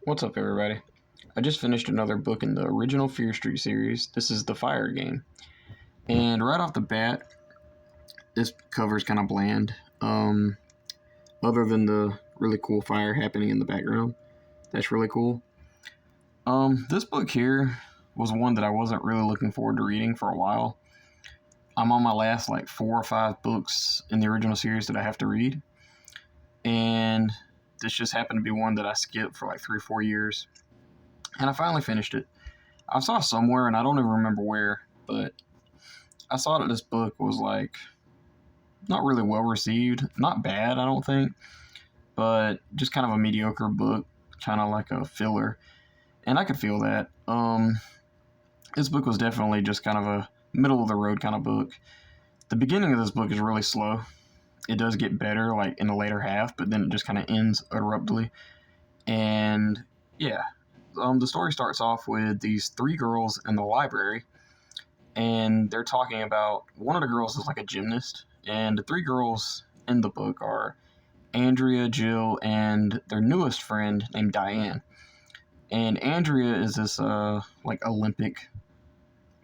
What's up, everybody? I just finished another book in the original Fear Street series. This is The Fire Game. And right off the bat, this cover's kind of bland. Other than the really cool fire happening in the background. That's really cool. This book here was one that I wasn't really looking forward to reading for a while. I'm on my last like 4 or 5 books in the original series that I have to read. And this just happened to be one that I skipped for like 3 or 4 years. And I finally finished it. I saw somewhere, and I don't even remember where, but I saw that this book was like not really well received. Not bad, I don't think, but just kind of a mediocre book, kind of like a filler. And I could feel that. This book was definitely just kind of a middle of the road kind of book. The beginning of this book is really slow. It does get better like in the later half, but then it just kind of ends abruptly. And yeah, the story starts off with these 3 girls in the library, and they're talking about one of the girls is like a gymnast, and the 3 girls in the book are Andrea, Jill, and their newest friend named Diane. And Andrea is this like Olympic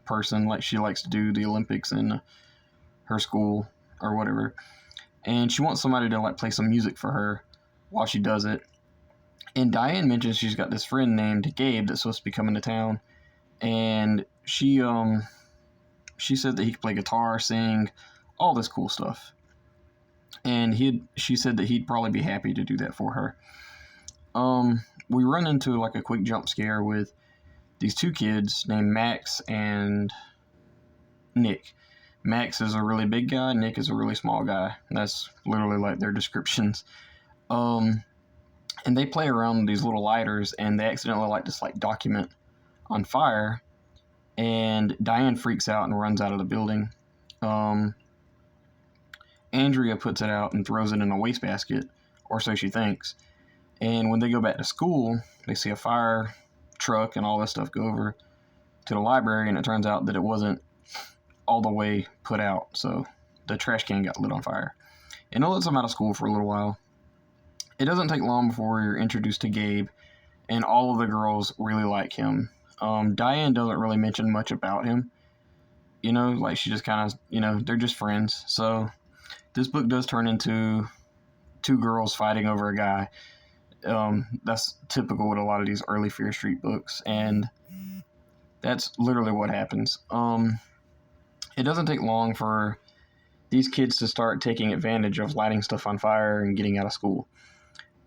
person, like she likes to do the Olympics in her school or whatever, and she wants somebody to like play some music for her while she does it. And Diane mentions she's got this friend named Gabe that's supposed to be coming to town, and she said that he could play guitar, sing, all this cool stuff. And she said that he'd probably be happy to do that for her. We run into like a quick jump scare with these 2 kids named Max and Nick. Max is a really big guy, Nick is a really small guy. That's literally like their descriptions. And they play around with these little lighters, and they accidentally light this like document on fire, and Diane freaks out and runs out of the building. Andrea puts it out and throws it in a wastebasket, or so she thinks. And when they go back to school, they see a fire truck and all this stuff go over to the library, and it turns out that it wasn't all the way put out, so the trash can got lit on fire. And it lets them out of school for a little while. It doesn't take long before you're introduced to Gabe, and all of the girls really like him. Diane doesn't really mention much about him. Like she just kind of, they're just friends. So this book does turn into 2 girls fighting over a guy. That's typical with a lot of these early Fear Street books, and that's literally what happens. It doesn't take long for these kids to start taking advantage of lighting stuff on fire and getting out of school.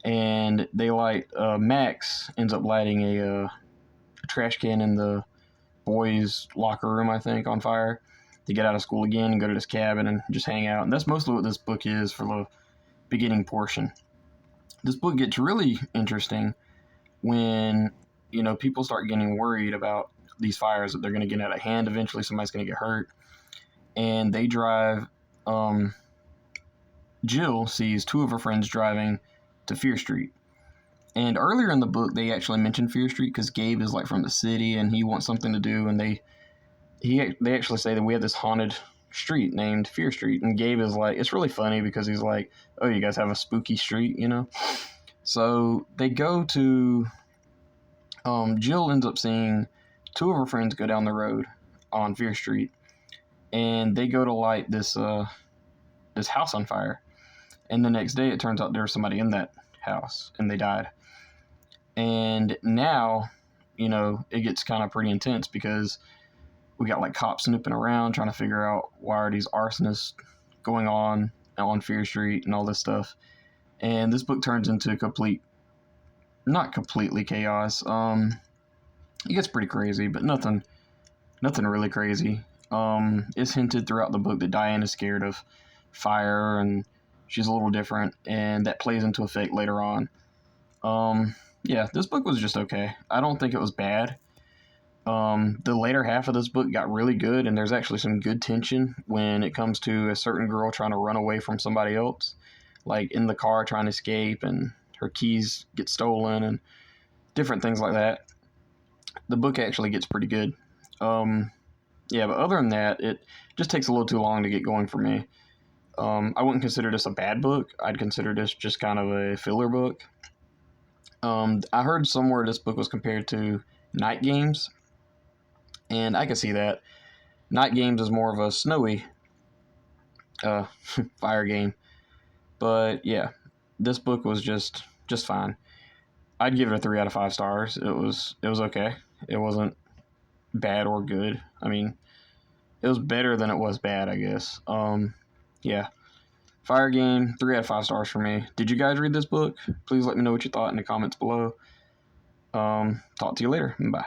And they Max ends up lighting a trash can in the boys' locker room, I think, on fire to get out of school again and go to this cabin and just hang out. And that's mostly what this book is for the beginning portion. This book gets really interesting when, people start getting worried about these fires, that they're going to get out of hand eventually, somebody's going to get hurt. And they drive, Jill sees 2 of her friends driving to Fear Street. And earlier in the book, they actually mentioned Fear Street because Gabe is like from the city and he wants something to do. And they actually say that we have this haunted street named Fear Street. And Gabe is like, it's really funny because he's like, oh, you guys have a spooky street, So they go to, Jill ends up seeing 2 of her friends go down the road on Fear Street. And they go to light this house on fire. And the next day, it turns out there was somebody in that house, and they died. And now, it gets kind of pretty intense because we got like cops snooping around trying to figure out why are these arsonists going on Fear Street and all this stuff. And this book turns into not completely chaos. It gets pretty crazy, but nothing really crazy. It's hinted throughout the book that Diane is scared of fire and she's a little different, and that plays into effect later on. Yeah, this book was just okay. I don't think it was bad. The later half of this book got really good, and there's actually some good tension when it comes to a certain girl trying to run away from somebody else, like in the car trying to escape, and her keys get stolen and different things like that. The book actually gets pretty good. Yeah, but other than that, it just takes a little too long to get going for me. I wouldn't consider this a bad book. I'd consider this just kind of a filler book. I heard somewhere this book was compared to Night Games, and I can see that. Night Games is more of a snowy uh, fire game, but yeah, this book was just fine. I'd give it a 3 out of 5 stars. It was okay. It wasn't bad or good. I mean, it was better than it was bad, I guess. Yeah, Fire Game, 3 out of 5 stars for me. Did you guys read this book? Please let me know what you thought in the comments below. Talk to you later. Bye.